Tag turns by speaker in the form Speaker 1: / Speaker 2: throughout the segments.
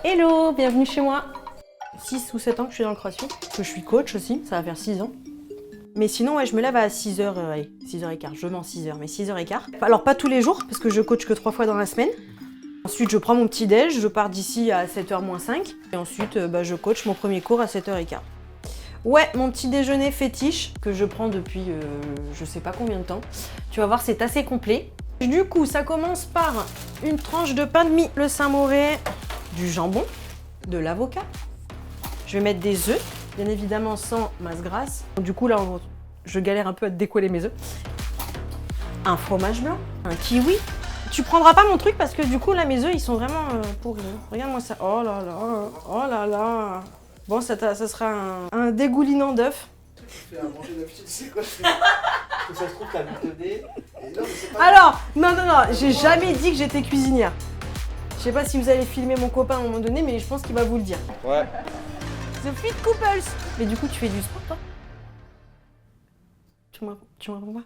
Speaker 1: Hello, bienvenue chez moi. 6 ou 7 ans que je suis dans le crossfit, que je suis coach aussi, ça va faire 6 ans. Mais sinon, ouais, je me lève à 6h, allez, 6h15, je mens 6h, mais 6h15. Alors pas tous les jours, parce que je coach que 3 fois dans la semaine. Ensuite, je prends mon petit déj, je pars d'ici à 7h moins 5. Et ensuite, je coach mon premier cours à 7h15. Ouais, mon petit déjeuner fétiche, que je prends depuis je sais pas combien de temps. Tu vas voir, c'est assez complet. Du coup, ça commence par une tranche de pain de mie, le Saint-Mauré, du jambon, de l'avocat. Je vais mettre des œufs, bien évidemment sans masse grasse. Du coup, là, je galère un peu à décoller mes œufs. Un fromage blanc, un kiwi. Tu prendras pas mon truc parce que du coup, là, mes œufs, ils sont vraiment pourris. Regarde-moi ça. Oh là là, oh là là. Bon, ça sera un dégoulinant d'œufs.
Speaker 2: Tu fais à manger d'habitude, c'est quoi? Que ça se trouve, t'as mis le nez.
Speaker 1: Alors, non, j'ai jamais dit que j'étais cuisinière. Je sais pas si vous allez filmer mon copain à un moment donné, mais je pense qu'il va vous le dire.
Speaker 2: Ouais.
Speaker 1: The Fit Couples. Mais du coup, tu fais du sport, toi? Tu me réponds pas?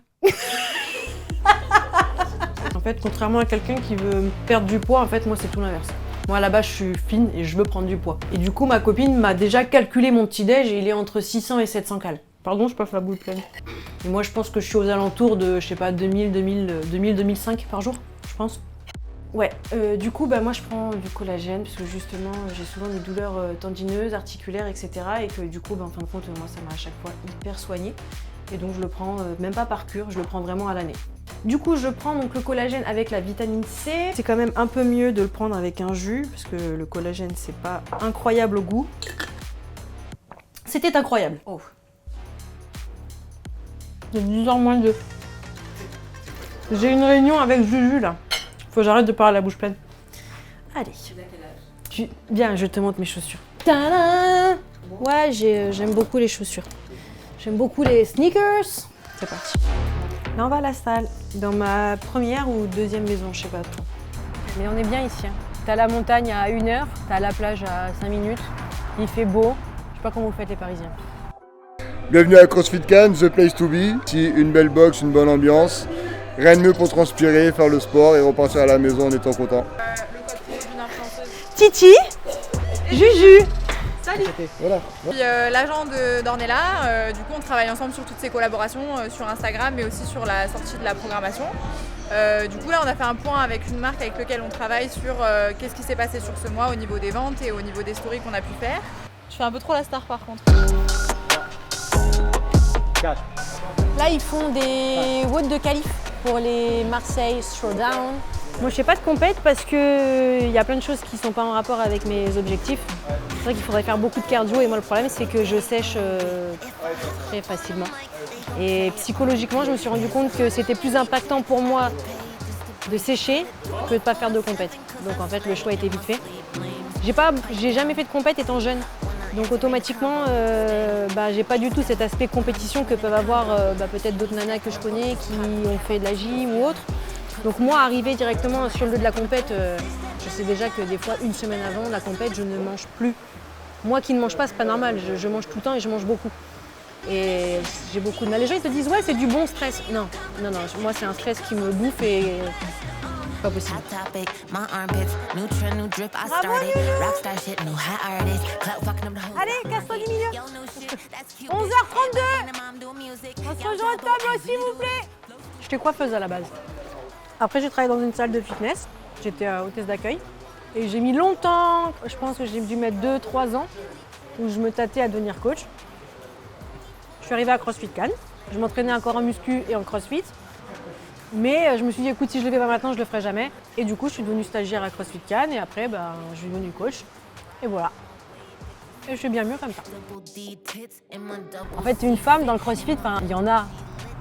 Speaker 1: En fait, contrairement à quelqu'un qui veut perdre du poids, en fait, moi, c'est tout l'inverse. Moi, à la base, je suis fine et je veux prendre du poids. Et du coup, ma copine m'a déjà calculé mon petit déj et il est entre 600 et 700 calories. Pardon, je passe la boule pleine. Et moi, je pense que je suis aux alentours de, je sais pas, 2005 par jour, je pense. Ouais, du coup, moi, je prends du collagène parce que justement, j'ai souvent des douleurs tendineuses, articulaires, etc. Et que du coup, en fin de compte, moi, ça m'a à chaque fois hyper soigné. Et donc, je le prends même pas par cure, je le prends vraiment à l'année. Du coup, je prends donc le collagène avec la vitamine C. C'est quand même un peu mieux de le prendre avec un jus parce que le collagène, c'est pas incroyable au goût. C'était incroyable. Oh. Il est 10h moins 2. J'ai une réunion avec Juju là. Faut que j'arrête de parler à la bouche pleine. Allez. Viens, je te montre mes chaussures. Tadam! Ouais, j'aime beaucoup les chaussures. J'aime beaucoup les sneakers. C'est parti. Là, on va à la salle. Dans ma première ou deuxième maison, je sais pas trop. Mais on est bien ici. Hein. T'as la montagne à 1h, t'as la plage à 5 minutes. Il fait beau. Je sais pas comment vous faites les Parisiens.
Speaker 3: Bienvenue à CrossFit Cannes, the place to be. Ici, une belle box, une bonne ambiance. Rien de mieux pour transpirer, faire le sport et repartir à la maison en étant content.
Speaker 1: Titi, Juju.
Speaker 4: Salut.
Speaker 3: Voilà.
Speaker 4: Je suis l'agent d'Ornella. Du coup, on travaille ensemble sur toutes ces collaborations sur Instagram, mais aussi sur la sortie de la programmation. Du coup, là, on a fait un point avec une marque avec laquelle on travaille sur qu'est-ce qui s'est passé sur ce mois au niveau des ventes et au niveau des stories qu'on a pu faire. Je fais un peu trop la star par contre.
Speaker 3: 4.
Speaker 1: Là, ils font des WOD de qualif pour les Marseille Throwdown. Moi, je fais pas de compète parce que il y a plein de choses qui sont pas en rapport avec mes objectifs. C'est vrai qu'il faudrait faire beaucoup de cardio et moi, le problème, c'est que je sèche très facilement. Et psychologiquement, je me suis rendu compte que c'était plus impactant pour moi de sécher que de pas faire de compète. Donc, en fait, le choix était vite fait. J'ai jamais fait de compète étant jeune. Donc automatiquement, j'ai pas du tout cet aspect compétition que peuvent avoir peut-être d'autres nanas que je connais qui ont fait de la gym ou autre. Donc moi, arriver directement sur le lieu de la compète, je sais déjà que des fois, une semaine avant la compète, je ne mange plus. Moi qui ne mange pas, c'est pas normal, je mange tout le temps et je mange beaucoup. Et j'ai beaucoup de mal. Les gens ils te disent ouais, c'est du bon stress. Non, moi c'est un stress qui me bouffe et pas possible. Allez, casse-toi du milieu. 11h32. On se rejoint à table, s'il vous plaît. J'étais coiffeuse à la base. Après, j'ai travaillé dans une salle de fitness. J'étais hôtesse d'accueil. Et j'ai mis longtemps, je pense que j'ai dû mettre 2-3 ans, où je me tâtais à devenir coach. Je suis arrivée à CrossFit Cannes. Je m'entraînais encore en muscu et en CrossFit. Mais je me suis dit, écoute, si je le fais pas maintenant, je le ferai jamais. Et du coup, je suis devenue stagiaire à CrossFit Cannes et après, je suis devenue coach. Et voilà. Et je suis bien mieux comme ça. En fait, une femme dans le CrossFit, il y en a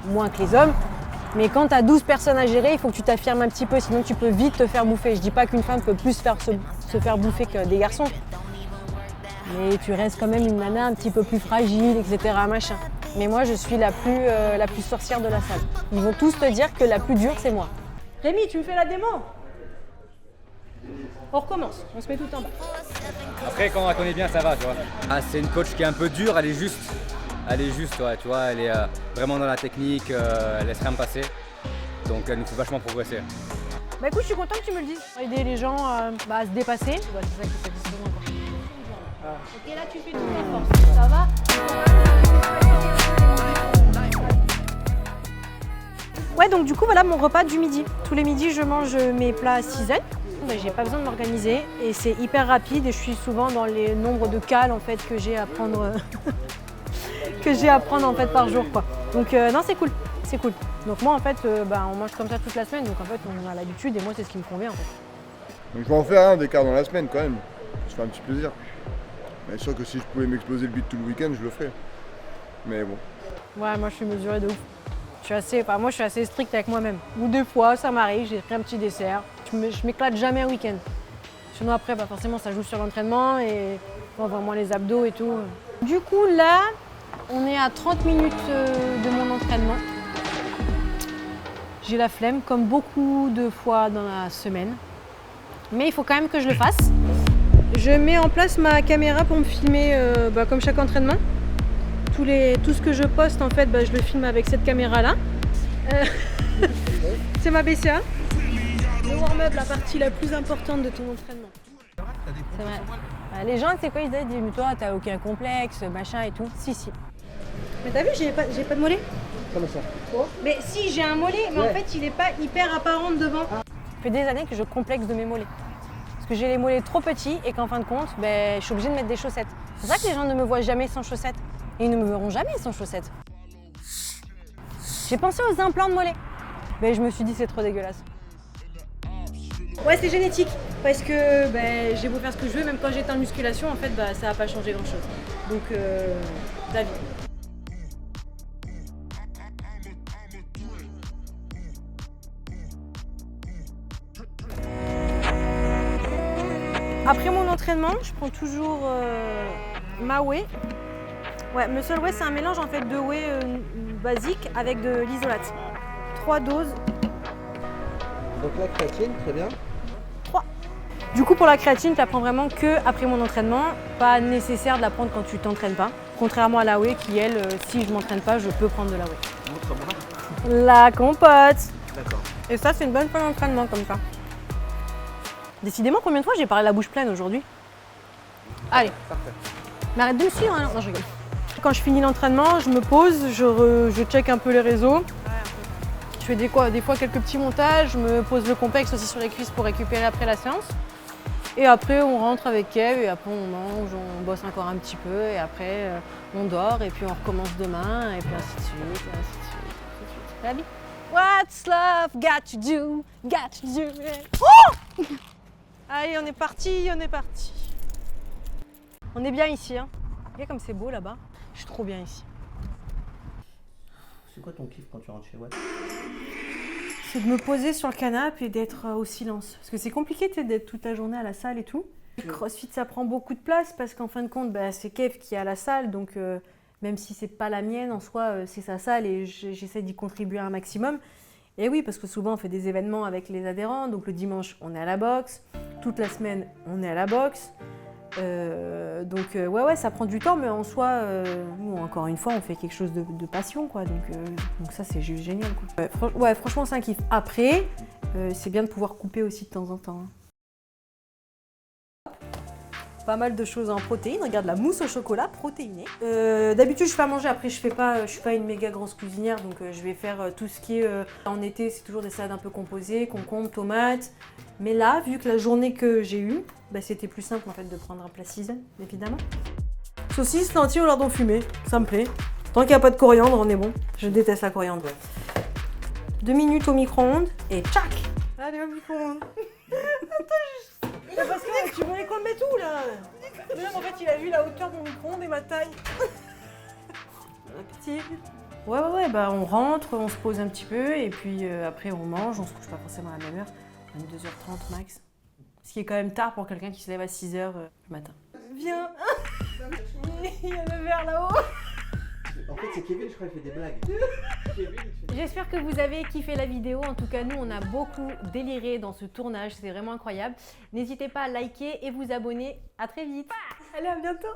Speaker 1: moins que les hommes. Mais quand tu as 12 personnes à gérer, il faut que tu t'affirmes un petit peu, sinon tu peux vite te faire bouffer. Je dis pas qu'une femme peut plus se faire bouffer que des garçons. Mais tu restes quand même une nana un petit peu plus fragile, etc. Machin. Mais moi, je suis la plus sorcière de la salle. Ils vont tous te dire que la plus dure, c'est moi. Rémi, tu me fais la démo? On recommence, on se met tout en bas.
Speaker 5: Après, quand on la connaît bien, ça va, tu vois. Ah, c'est une coach qui est un peu dure, elle est juste. Ouais, tu vois, elle est vraiment dans la technique, elle laisse rien me passer. Donc elle nous fait vachement progresser.
Speaker 1: Bah écoute, je suis contente que tu me le dises. Aider les gens à se dépasser. Bah, c'est ça qui est satisfaisant, quoi. Ok, là tu fais toute ta force. Ça va? Ouais, donc du coup, voilà mon repas du midi. Tous les midis, je mange mes plats à 6 heures. J'ai pas besoin de m'organiser et c'est hyper rapide et je suis souvent dans les nombres de cales en fait que j'ai à prendre en fait par jour, quoi. Donc non, c'est cool, c'est cool. Donc moi en fait, on mange comme ça toute la semaine, donc en fait on a l'habitude et moi c'est ce qui me convient en fait.
Speaker 3: Donc je vais en faire un d'écart dans la semaine quand même. Je fais un petit plaisir. Mais sûr que si je pouvais m'exploser le bide tout le week-end, je le ferais. Mais bon.
Speaker 1: Ouais, moi je suis mesurée de ouf. Moi je suis assez stricte avec moi-même. Ou des fois, ça m'arrive, j'ai pris un petit dessert. Je m'éclate jamais un week-end. Sinon après, forcément, ça joue sur l'entraînement et on voit moins les abdos et tout. Du coup, là, on est à 30 minutes de mon entraînement. J'ai la flemme, comme beaucoup de fois dans la semaine. Mais il faut quand même que je le fasse. Je mets en place ma caméra pour me filmer comme chaque entraînement. Tout ce que je poste, en fait, je le filme avec cette caméra-là. C'est ma BCA. Le warm-up, la partie la plus importante de ton entraînement. C'est vrai. Les gens, c'est quoi, ils disent, mais toi, t'as aucun complexe, machin et tout. Si. Mais t'as vu, j'ai pas de mollet.
Speaker 2: Comment ça?
Speaker 1: Mais si, j'ai un mollet, mais en fait, il est pas hyper apparent devant. Ça fait des années que je complexe de mes mollets. Parce que j'ai les mollets trop petits et qu'en fin de compte, je suis obligée de mettre des chaussettes. C'est pour ça que les gens ne me voient jamais sans chaussettes. Et ils ne me verront jamais sans chaussettes. J'ai pensé aux implants de mollets. Mais je me suis dit c'est trop dégueulasse. Ouais, c'est génétique. Parce que j'ai beau faire ce que je veux, même quand j'étais en musculation, en fait, ça n'a pas changé grand chose. Donc, la vie. Après mon entraînement, je prends toujours ma whey. Ouais, Muscle Whey, c'est un mélange en fait de whey basique avec de l'isolate. 3 doses.
Speaker 2: Donc la créatine, très bien.
Speaker 1: 3. Du coup, pour la créatine, tu la prends vraiment que après mon entraînement. Pas nécessaire de la prendre quand tu t'entraînes pas. Contrairement à la whey qui, elle, si je m'entraîne pas, je peux prendre de la whey.
Speaker 2: Montre-moi.
Speaker 1: La compote.
Speaker 2: D'accord.
Speaker 1: Et ça, c'est une bonne fin d'entraînement comme ça. Décidément, combien de fois j'ai parlé la bouche pleine aujourd'hui? Allez.
Speaker 2: Parfait.
Speaker 1: Mais arrête de me suivre, hein. Non, je rigole. Quand je finis l'entraînement, je me pose, je check un peu les réseaux. Je fais des fois quelques petits montages, je me pose le complexe aussi sur les cuisses pour récupérer après la séance. Et après, on rentre avec Kev et après on mange, on bosse encore un petit peu et après on dort et puis on recommence demain et puis ainsi de suite, et ainsi de suite, ainsi de suite. La vie. What's love got to do, got to do. Oh! Allez, on est parti, on est parti. On est bien ici, hein. Regarde comme c'est beau là-bas. Je suis trop bien ici.
Speaker 2: C'est quoi ton kiff quand tu rentres chez Watt?
Speaker 1: C'est de me poser sur le canapé et d'être au silence. Parce que c'est compliqué d'être toute la journée à la salle et tout. Le CrossFit, ça prend beaucoup de place parce qu'en fin de compte, c'est Kev qui est à la salle. Donc même si c'est pas la mienne, en soi, c'est sa salle et j'essaie d'y contribuer un maximum. Et oui, parce que souvent, on fait des événements avec les adhérents. Donc le dimanche, on est à la boxe. Toute la semaine, on est à la boxe. Ouais, ça prend du temps, mais en soi, nous, encore une fois, on fait quelque chose de passion, quoi. Donc ça, c'est juste génial, quoi. Ouais, franchement, c'est un kiff. Après, c'est bien de pouvoir couper aussi de temps en temps. Pas mal de choses en protéines. Regarde la mousse au chocolat protéinée. D'habitude, je fais à manger. Après, je suis pas une méga grosse cuisinière, donc je vais faire tout ce qui est en été. C'est toujours des salades un peu composées, concombres, tomates. Mais là, vu que la journée que j'ai eue, c'était plus simple en fait de prendre un plat season, évidemment. Saucisse, lentilles au lardon fumé, ça me plaît. Tant qu'il n'y a pas de coriandre, on est bon. Je déteste la coriandre. 2 minutes au micro-ondes et tchac. Allez, au micro-ondes. Attends, parce que tu voulais qu'on mette où là? En fait, il a vu la hauteur de mon micro-ondes et ma taille. Petit. Ouais, on rentre, on se pose un petit peu et puis après on mange, on se couche pas forcément à la même heure. 22h30 max. Ce qui est quand même tard pour quelqu'un qui se lève à 6h le matin. Viens. Il y a le verre là-haut.
Speaker 2: En fait, c'est Kevin, je crois, il fait des blagues.
Speaker 1: J'espère que vous avez kiffé la vidéo. En tout cas, nous, on a beaucoup déliré dans ce tournage. C'était vraiment incroyable. N'hésitez pas à liker et vous abonner. À très vite. Allez, à bientôt.